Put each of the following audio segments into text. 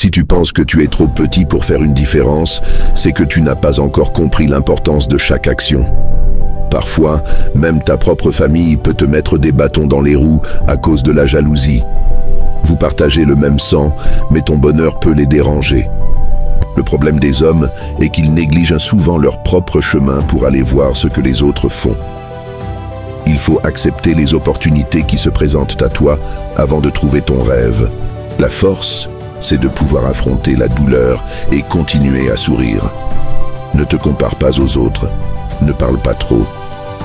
Si tu penses que tu es trop petit pour faire une différence, c'est que tu n'as pas encore compris l'importance de chaque action. Parfois, même ta propre famille peut te mettre des bâtons dans les roues à cause de la jalousie. Vous partagez le même sang, mais ton bonheur peut les déranger. Le problème des hommes est qu'ils négligent souvent leur propre chemin pour aller voir ce que les autres font. Il faut accepter les opportunités qui se présentent à toi avant de trouver ton rêve. La force, c'est de pouvoir affronter la douleur et continuer à sourire. Ne te compare pas aux autres. Ne parle pas trop.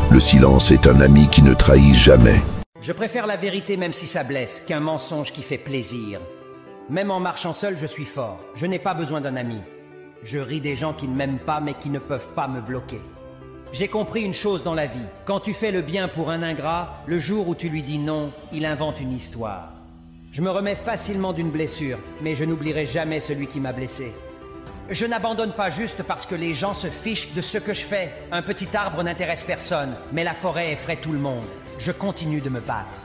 Le silence est un ami qui ne trahit jamais. Je préfère la vérité même si ça blesse, qu'un mensonge qui fait plaisir. Même en marchant seul, je suis fort. Je n'ai pas besoin d'un ami. Je ris des gens qui ne m'aiment pas mais qui ne peuvent pas me bloquer. J'ai compris une chose dans la vie. Quand tu fais le bien pour un ingrat, le jour où tu lui dis non, il invente une histoire. Je me remets facilement d'une blessure, mais je n'oublierai jamais celui qui m'a blessé. Je n'abandonne pas juste parce que les gens se fichent de ce que je fais. Un petit arbre n'intéresse personne, mais la forêt effraie tout le monde. Je continue de me battre.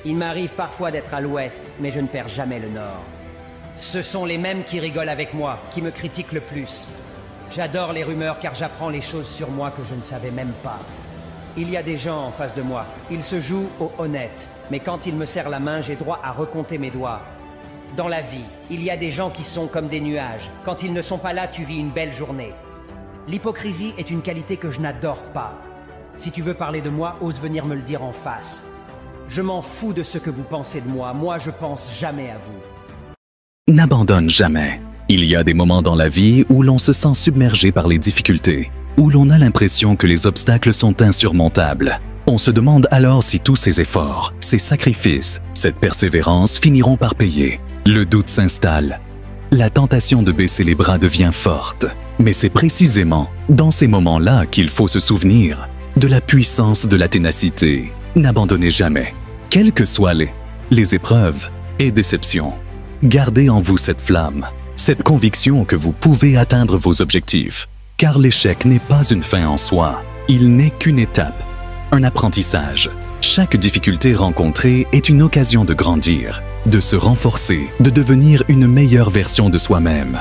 Il m'arrive parfois d'être à l'ouest, mais je ne perds jamais le nord. Ce sont les mêmes qui rigolent avec moi, qui me critiquent le plus. J'adore les rumeurs car j'apprends les choses sur moi que je ne savais même pas. Il y a des gens en face de moi, ils se jouent au honnête, mais quand ils me serrent la main, j'ai droit à recompter mes doigts. Dans la vie, il y a des gens qui sont comme des nuages. Quand ils ne sont pas là, tu vis une belle journée. L'hypocrisie est une qualité que je n'adore pas. Si tu veux parler de moi, ose venir me le dire en face. Je m'en fous de ce que vous pensez de moi. Moi, je pense jamais à vous. N'abandonne jamais. Il y a des moments dans la vie où l'on se sent submergé par les difficultés, où l'on a l'impression que les obstacles sont insurmontables. On se demande alors si tous ces efforts, ces sacrifices, cette persévérance finiront par payer. Le doute s'installe. La tentation de baisser les bras devient forte. Mais c'est précisément dans ces moments-là qu'il faut se souvenir de la puissance de la ténacité. N'abandonnez jamais, quelles que soient les épreuves et déceptions. Gardez en vous cette flamme, cette conviction que vous pouvez atteindre vos objectifs. Car l'échec n'est pas une fin en soi, il n'est qu'une étape, un apprentissage. Chaque difficulté rencontrée est une occasion de grandir, de se renforcer, de devenir une meilleure version de soi-même.